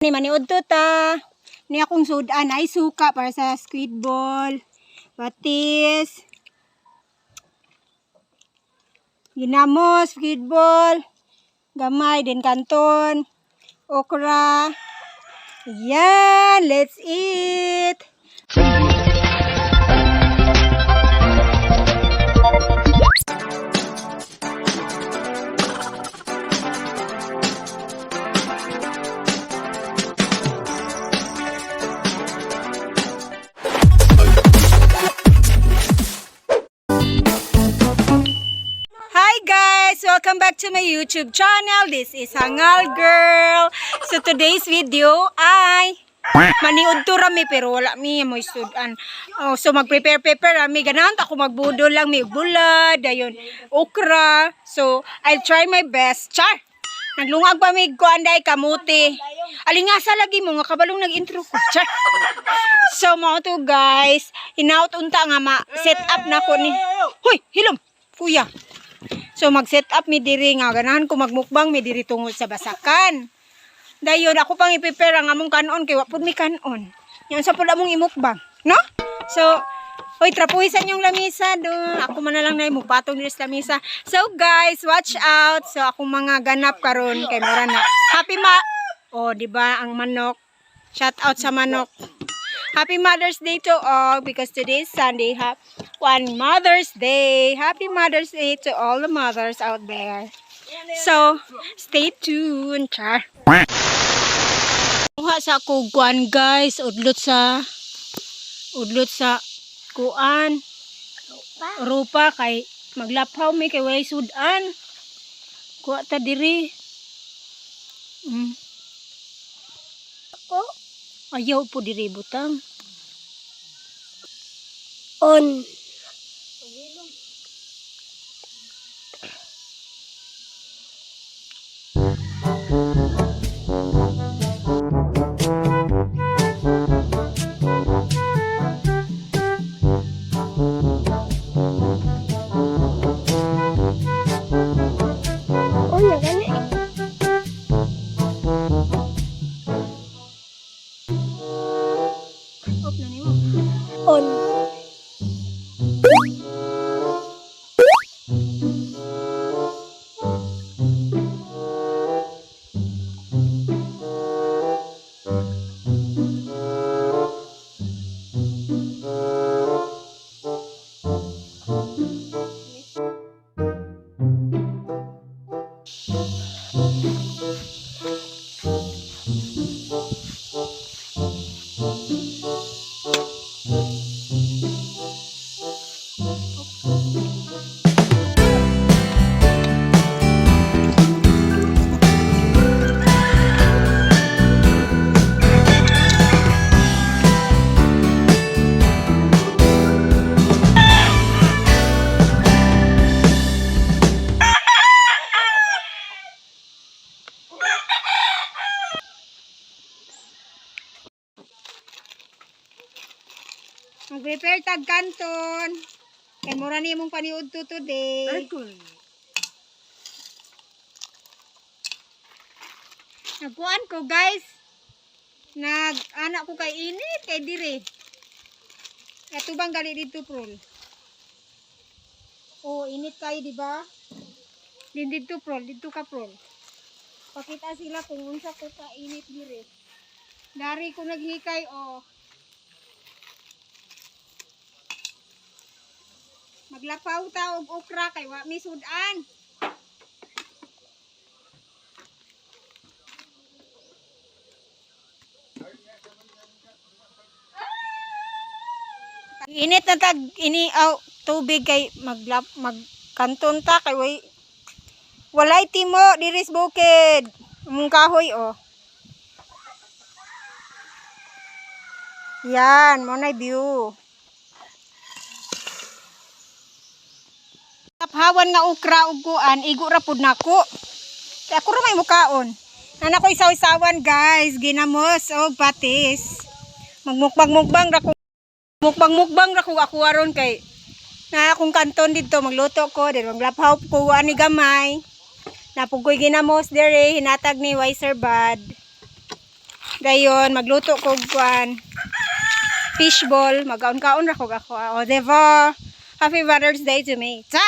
Ni maniud to ta. Ni akong sudan ay suka para sa squid ball. Batis. Ginamos, squid ball. Gamay din kanton. Okra. Yan, let's eat. Welcome back to my YouTube channel. This is Hangal Girl. So today's video ay maniud to rami pero wala mi mo sudan. Oh, so mag-prepare rami ganan ako magbudol lang mi bulad, dayon okra. So I'll try my best. Char. Naglungag pa mi ko anday kamuti. Alingasa lagi mo nga kabalong nag-intro ko. Char. So mo to guys, hinaut unta nga ma-set up na ko ni. Hoy, hilom. Kuya. So mag-set up mi diri nga ganahan ko magmukbang mi diri tungod sa basakan. Dayon ako pang i-prepare ang among kanon kay wa pud mi kanon. Yan sa pud among imukbang, no? So, hoy trapuhisan yung lamisa do. Ako man na lang nay mugpatong diri sa lamisa. So guys, watch out. So akong mga ganap karon kay mura na. Happy Oh, di ba ang manok? Shout out sa manok. Happy Mother's Day to all because today is Sunday. One Mother's Day. Happy Mother's Day to all the mothers out there. So, stay tuned. Char. Kuha sa kuan guys. Udlot sa kuan. Rupa kay maglapaw mi kay way sudan. Kuha ta diri. Ayaw po diri butang. On. Mag-prepare tag kanton. Kay mura ni mong paniud to today. Nagkuan ko guys. Anak ko kay init kay dire. Ato bang gali dito prol. Oh, init kay di ba? Dito prol, dito ka prol. Pakita sila kung unsa ko ka init dire. Dari ko naghikay oh. Maglapaw ta og okra kay wa mi sudan. Init na tag tubig kay magkanton ta kay walay timo diris bukid. Mong kahoy oh. Yan, mo na view. Hawan nga okra ug kuan igo ra pud nako. Kay ako ra may mukaon. Ana ko isaw-isawan guys, ginamos og patis. Magmukbang ra ko. Mukbang ra ko ako aron kay na akong kanton dito magluto ko, din maglapaw ko ani gamay. Napugoy ginamos dere hinatag ni Wiser Bad. Dayon magluto ko kuan fishball, magaon-kaon ra ko ako. O diba? Happy Mother's Day to me. Sa!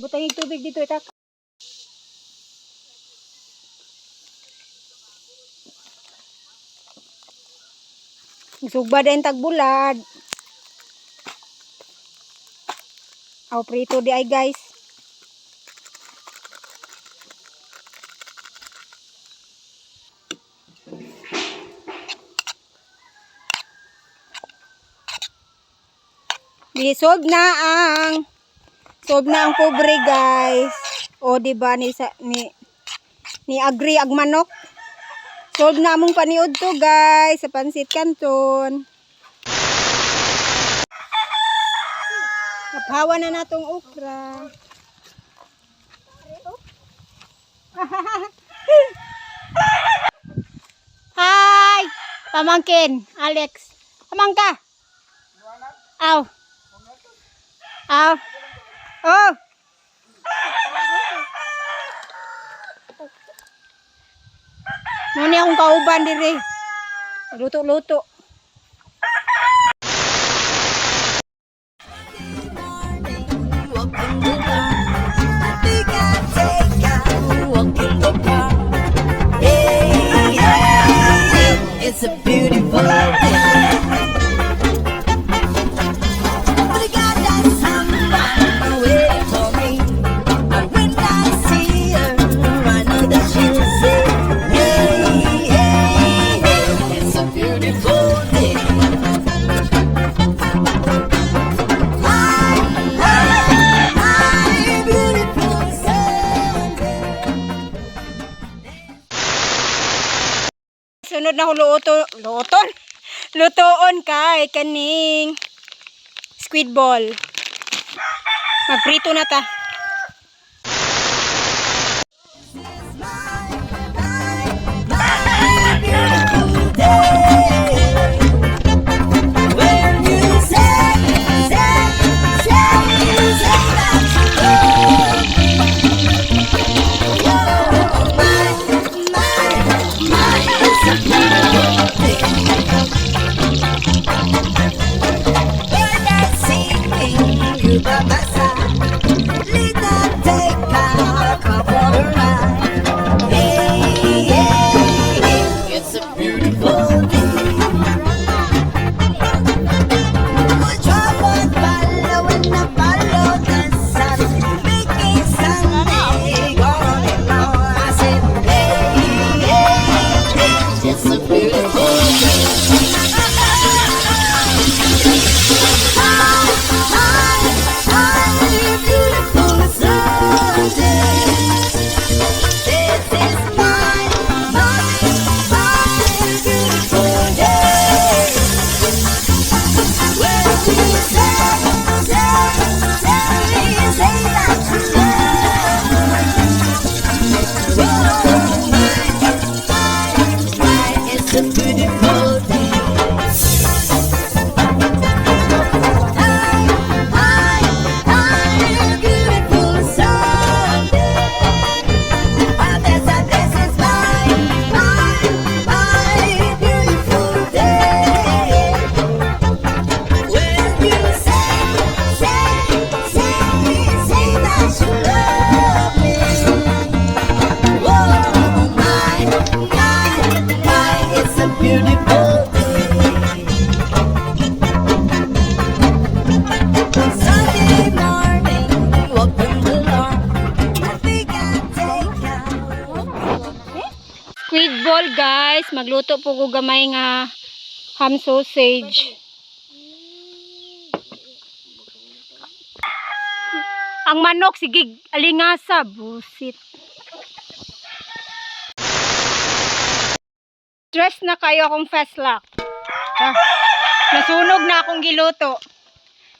Butangin tubig dito itak. Sugba din tagbulad. Aw prito di ay guys. Sob na ang pobre guys. O di ba ni agri ag manok. Sob na among paniud to guys sa Pansit Canton. Naphawa na natong okra. Hi! Pamangkin, Alex. Pamangka. Aw. Aw. Oh. Muni akong kauban diri. Luto-luto. It's a beautiful day. But I got that samba waiting for me. And when I see her, I know that she'll say, hey, hey, hey, it's a beautiful day. Hi, beautiful Sunday. Sunod na ko lutoon kay kaning squid ball. Magprito na ta. It's a beautiful day. Drop on follow and I follow the sun, making Sunday going on. I said, hey, hey, hey, it's a beautiful day. Hi, beautiful Sunday. This is my beautiful day. Where do you say that you love me? Oh, it's a beautiful day. Beautiful Sunday. This is my beautiful day. When you say that you love me. Oh, my, it's a beautiful day. Sunday morning, open the door. I think I'll take out. Squid ball guys, magluto po ko gamay nga ham sausage. Ang manok, sige, alingasa. Busit. Stress na kayo akong fast lock. Ah, nasunog na akong giluto.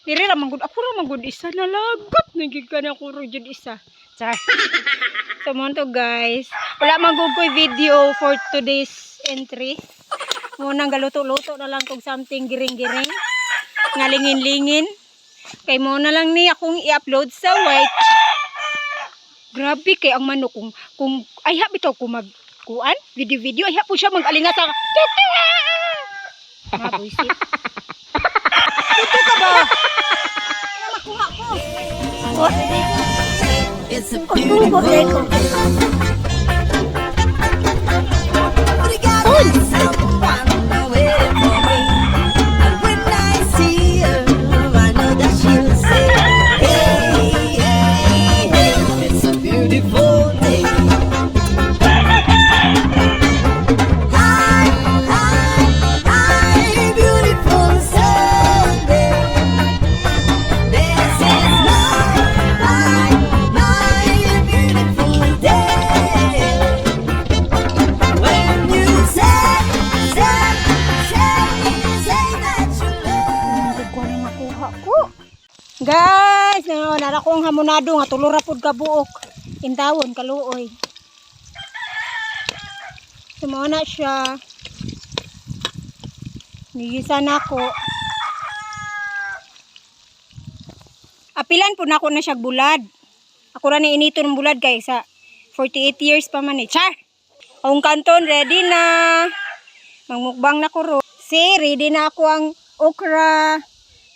Diri ra manggod ako ra manggod isa nalagot nagikan ako ro jud isa. Char. So mo to guys. Wala manggugkoy video for today's entry. Munang galuto-luto na lang kog something giring-giring. Ngalingin-lingin. Kay mo na lang ni akong i-upload sa white. Grabe kay ang manok kung ay habi to ko magkuan video ay po siya mag-alinga sa buisit. Ito ka ba? Makuha ko. It's a beautiful day. Someone waiting for me. And when I see her, I know that she'll say, hey, hey, hey, it's a beautiful day. Hi, hi, hi, beautiful Sunday. This is my beautiful day. When you say that you love. Ko ni makuha ko. Guys, nara kong hamonado nga tulo ra pud ka buok. Intawon kaluoy. Sumo na siya. Nigisan ako. Apilan po na ako na siya bulad. Ako ra ni inito ng bulad kay sa 48 years pa man eh. Char! Ang kanton ready na. Mangmukbang na ko ro. Si ready na ako ang okra,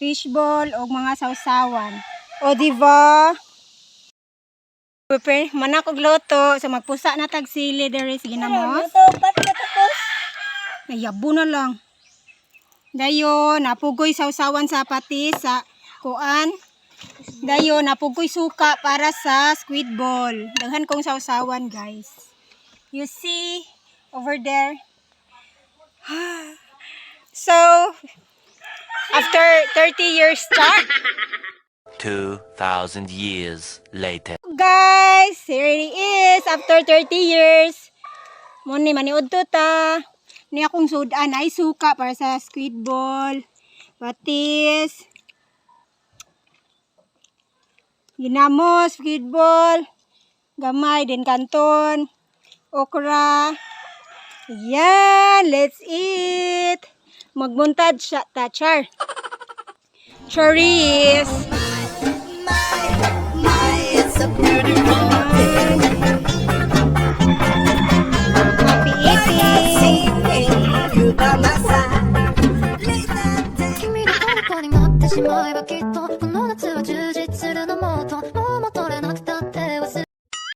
fishball o mga sausawan. O diba? Prepare manak og loto sa magpusa na tag sili dere sige na mo. Nayabo na lang. Dayon napugoy sausawan sa patis sa kuan. Dayon napugoy suka para sa squid ball. Daghan kong sausawan guys. You see over there. So after 30 years start. 2,000 years later. Guys, here it is after 30 years. Muni maniud to ta. Ni akong sudan ay suka para sa squid ball. Patis. Ginamos, squid ball. Gamay din kanton. Okra. Yan, let's eat. Magmuntad siya ta char. Cherries. It's a beautiful day. Happy eating. Singing you by my side. Late night day. 君が虜になってしまえばきっとこの夏は充実するのもっと